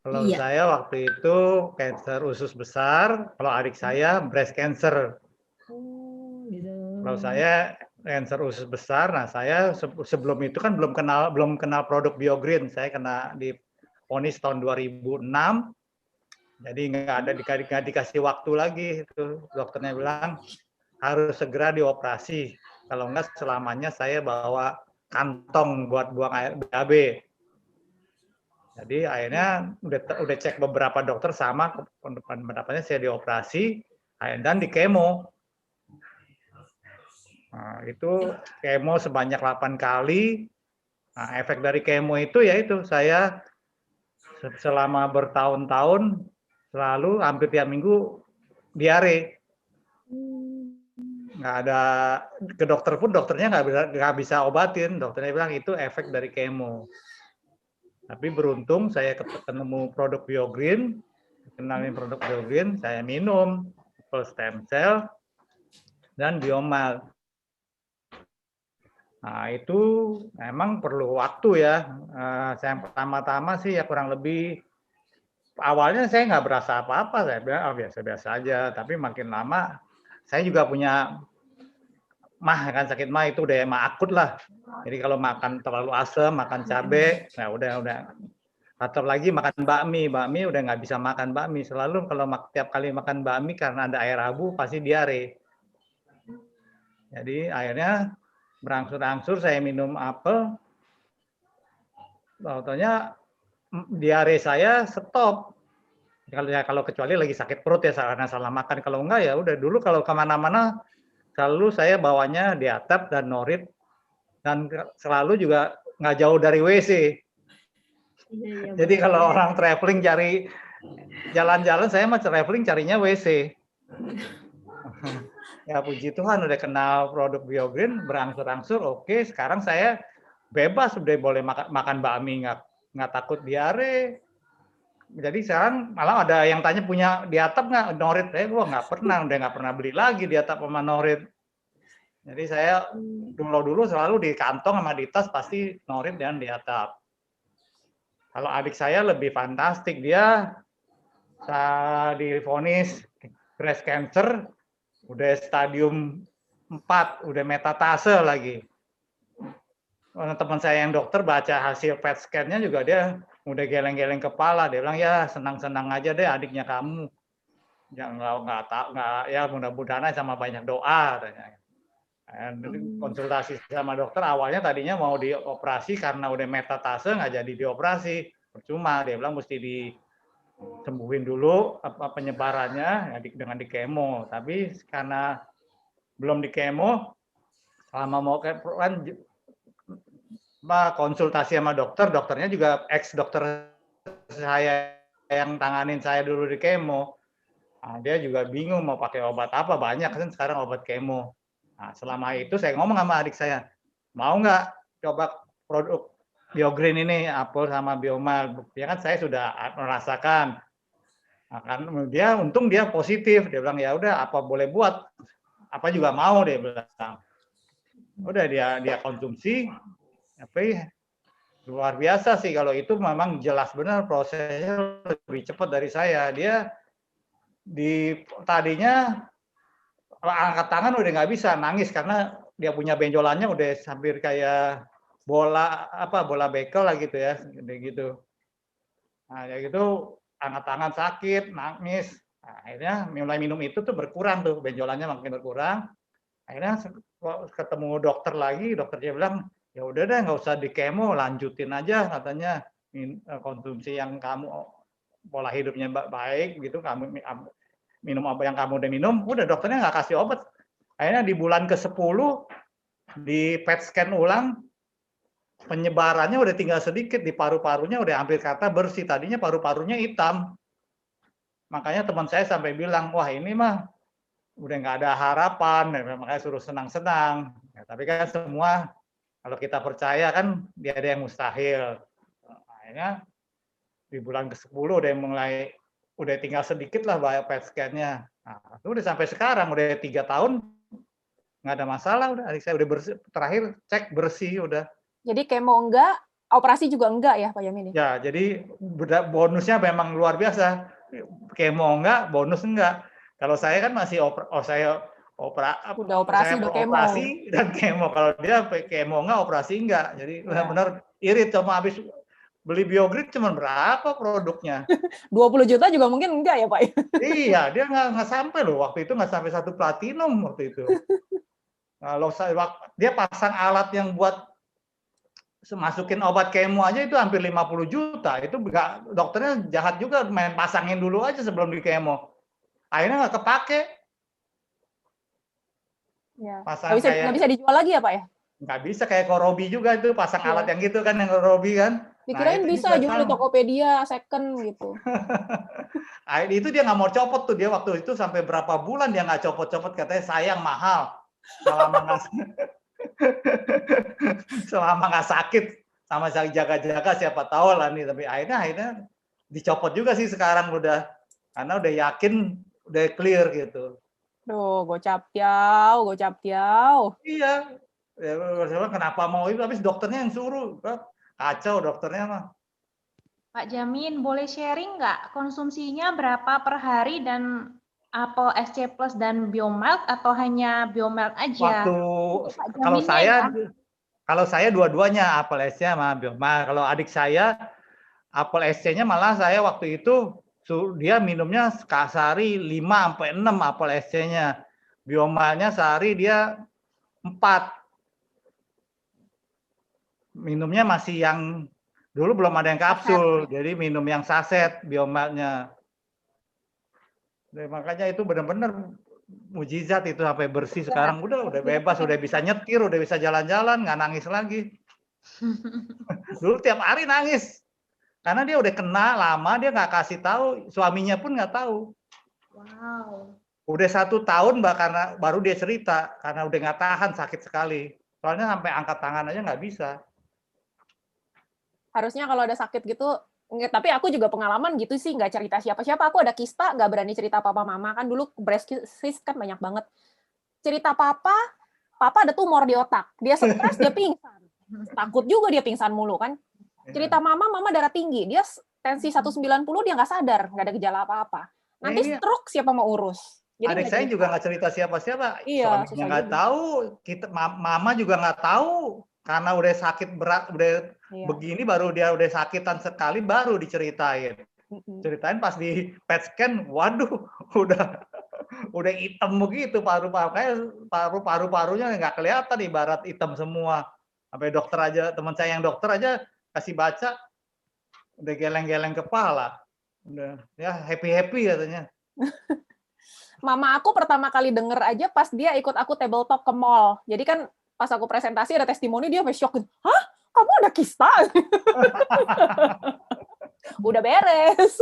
Kalau Iya. saya waktu itu kanker usus besar, kalau adik saya breast cancer. Oh, gitu. Kalau saya kanker usus besar, nah saya sebelum itu kan belum kenal produk BioGreen. Saya kena divonis tahun 2006, jadi nggak dikasih waktu lagi. Itu dokternya bilang harus segera dioperasi. Kalau enggak selamanya saya bawa kantong buat buang air BAB. Jadi akhirnya udah cek beberapa dokter sama pendapatnya saya dioperasi dan di kemo. Nah, itu kemo sebanyak 8 kali. Nah, efek dari kemo itu yaitu saya selama bertahun-tahun selalu hampir tiap minggu diare. Nggak ada ke dokter pun dokternya nggak bisa obatin. Dokternya bilang itu efek dari kemo. Tapi beruntung saya ketemu produk BioGreen, kenalin produk BioGreen, saya minum full stem cell dan biomal. Nah, itu memang perlu waktu ya. Saya pertama-tama sih ya kurang lebih awalnya saya nggak berasa apa-apa, saya bilang oh, biasa-biasa aja. Tapi makin lama saya juga punya mah kan sakit mah itu udah mah akut lah. Jadi kalau makan terlalu asam, makan cabai, nah udah. Atau lagi makan bakmi udah nggak bisa makan bakmi. Selalu kalau tiap kali makan bakmi karena ada air abu pasti diare. Jadi akhirnya berangsur-angsur saya minum apel, contohnya diare saya stop. Kalau kecuali lagi sakit perut ya karena salah makan. Kalau enggak ya udah dulu kalau kemana-mana selalu saya bawanya diatap dan norit dan selalu juga nggak jauh dari WC. Iya, Jadi benar kalau juga. orang traveling cari jalan-jalan saya mah traveling carinya WC. Ya puji Tuhan udah kenal produk BioGreen berangsur-angsur oke sekarang saya bebas udah boleh makan bakmi nggak takut diare. Jadi sekarang malah ada yang tanya punya di atap nggak norit, gua nggak pernah, udah nggak pernah beli lagi di atap sama norit. Jadi saya dulu selalu di kantong sama di tas pasti norit dan di atap. Kalau adik saya lebih fantastik, dia divonis breast cancer, udah stadium 4, udah metatase lagi. Teman saya yang dokter baca hasil PET scan-nya juga dia udah geleng-geleng kepala. Dia bilang ya senang-senang aja deh adiknya kamu. Ya nggak ya mudah-mudahan sama banyak doa. Konsultasi sama dokter awalnya tadinya mau dioperasi karena udah metatase nggak jadi dioperasi. Percuma dia bilang mesti disembuhin dulu penyebarannya ya, dengan di kemo. Tapi karena belum di kemo selama mau kan konsultasi sama dokter, dokternya juga ex dokter saya yang tanganin saya dulu di kemo. Nah, dia juga bingung mau pakai obat apa, banyak kan sekarang obat kemo. Nah, selama itu saya ngomong sama adik saya, mau nggak coba produk BioGreen ini, Apel sama Biomal. Ya kan saya sudah merasakan. Nah, kan dia untung dia positif, dia bilang ya udah apa boleh buat, apa juga mau dia bilang. Udah dia konsumsi, tapi luar biasa sih kalau itu memang jelas benar prosesnya lebih cepat dari saya. Dia tadinya angkat tangan udah nggak bisa nangis karena dia punya benjolannya udah hampir kayak bola bekel lah gitu ya, gitu. Nah, ya gitu angkat tangan sakit, nangis. Nah, akhirnya mulai minum itu tuh berkurang tuh benjolannya makin berkurang. Akhirnya ketemu dokter lagi, dokternya bilang ya udah deh nggak usah di kemo, lanjutin aja katanya konsumsi yang kamu pola hidupnya baik gitu, kamu minum apa yang kamu udah minum, udah dokternya nggak kasih obat. Akhirnya di bulan ke-10 di PET scan ulang penyebarannya udah tinggal sedikit di paru-parunya udah hampir kata bersih. Tadinya paru-parunya hitam. Makanya teman saya sampai bilang, wah ini mah udah nggak ada harapan, makanya suruh senang-senang. Ya, tapi kan semua kalau kita percaya kan dia ada yang mustahil. Akhirnya di bulan ke-10 udah tinggal sedikit lah PET scan-nya. Nah, itu udah sampai sekarang udah 3 tahun nggak ada masalah, udah adik saya udah bersih, terakhir cek bersih udah. Jadi kemo enggak, Operasi juga enggak ya Pak Yamin? Ya, jadi bonusnya memang luar biasa. Kemo enggak, bonus enggak. Kalau saya kan masih saya Udah operasi, udah kemo. operasi dan kemo. Kalau dia kemo enggak, operasi enggak. Jadi benar-benar irit, cuma habis beli Biogrid cuma berapa produknya? 20 juta juga mungkin enggak ya Pak? Iya, dia nggak sampai loh. Waktu itu nggak sampai 1 platinum waktu itu. Kalau dia pasang alat yang buat masukin obat kemo aja itu hampir 50 juta. Itu dokternya jahat juga, main pasangin dulu aja sebelum di kemo. Akhirnya nggak kepake. Ya. Pasang Nggak bisa dijual lagi ya Pak ya? Nggak bisa, kayak Korobi juga itu pasang alat yang gitu kan, yang Korobi kan. Dikirain bisa jual di Tokopedia second gitu. Itu dia nggak mau copot tuh, dia waktu itu sampai berapa bulan dia nggak copot-copot, katanya sayang mahal. Selama nggak sakit, sama saya jaga-jaga siapa tahu lah nih. Tapi akhirnya dicopot juga sih sekarang udah, karena udah yakin udah clear gitu. Duh, gocap tiau. Iya, ya, kenapa mau itu? Habis dokternya yang suruh, kacau dokternya mah. Pak Jamin, boleh sharing nggak konsumsinya berapa per hari dan Apple SC Plus dan Biomilk atau hanya Biomilk aja? Kalau saya dua-duanya Apple SC sama Biomilk. Kalau adik saya Apple SC-nya malah saya waktu itu dia minumnya sehari 5 sampai 6 Apple SC-nya. Biomilk-nya sehari dia 4. Minumnya masih yang dulu belum ada yang kapsul, jadi minum yang saset Biomilk-nya. Makanya itu benar-benar mujizat itu, sampai bersih sekarang. Udah bebas, udah bisa nyetir, udah bisa jalan-jalan, nggak nangis lagi. Dulu tiap hari nangis karena dia udah kena lama, dia nggak kasih tahu, suaminya pun nggak tahu. Wow. Udah 1 tahun Mbak, karena baru dia cerita, karena udah nggak tahan, sakit sekali. Soalnya sampai angkat tangan aja nggak bisa. Harusnya kalau ada sakit gitu, tapi aku juga pengalaman gitu sih, nggak cerita siapa-siapa. Aku ada kista, nggak berani cerita papa mama. Kan dulu breast cyst kan banyak banget. Cerita papa ada tumor di otak. Dia stres, dia pingsan. Takut juga dia pingsan mulu kan. Cerita mama darah tinggi. Dia tensi 190, dia nggak sadar, nggak ada gejala apa-apa. Nanti stroke siapa mau urus? Jadi adik saya juga nggak cerita siapa-siapa. Iya, suaminya nggak tahu, mama juga nggak tahu. Karena udah sakit berat, udah begini, baru dia udah sakitan sekali, baru diceritain. Ceritain pas di PET scan, waduh, udah hitam begitu paru-parunya nggak kelihatan, ibarat hitam semua. Sampai dokter aja, teman saya yang dokter aja kasih baca, udah geleng-geleng kepala. Udah ya happy katanya. Mama aku pertama kali denger aja pas dia ikut aku tabletop ke mall. Jadi kan pas aku presentasi ada testimoni, dia sampai shock. Hah? Kamu ada kista? Udah beres.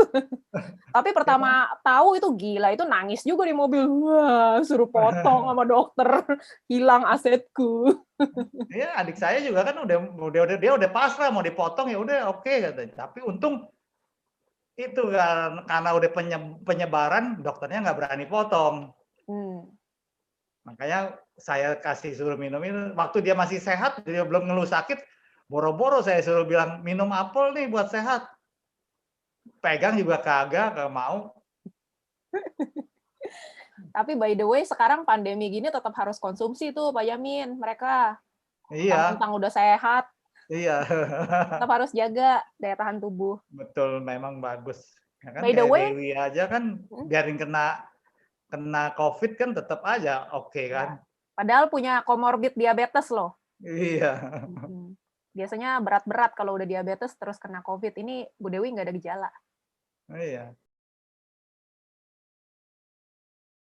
Tapi pertama tahu itu gila, itu nangis juga di mobil. Wah, suruh potong sama dokter, hilang asetku. Iya, adik saya juga kan dia udah pasrah mau dipotong, ya udah oke katanya. Tapi untung itu kan karena udah penyebaran, dokternya nggak berani potong. Makanya saya kasih suruh minum ini waktu dia masih sehat, dia belum ngeluh sakit, boro-boro saya suruh bilang minum apel nih buat sehat. Pegang juga kagak mau. Tapi by the way, sekarang pandemi gini tetap harus konsumsi tuh Pak Yamin, mereka. Iya. Tentang udah sehat. Iya. Tetap harus jaga daya tahan tubuh. Betul, memang bagus. Ya kan, by the way, Dewi aja kan biarin kena COVID kan tetap aja oke kan. Padahal punya komorbid diabetes loh. Iya. Biasanya berat-berat kalau udah diabetes terus kena COVID. Ini Bu Dewi nggak ada gejala. Iya.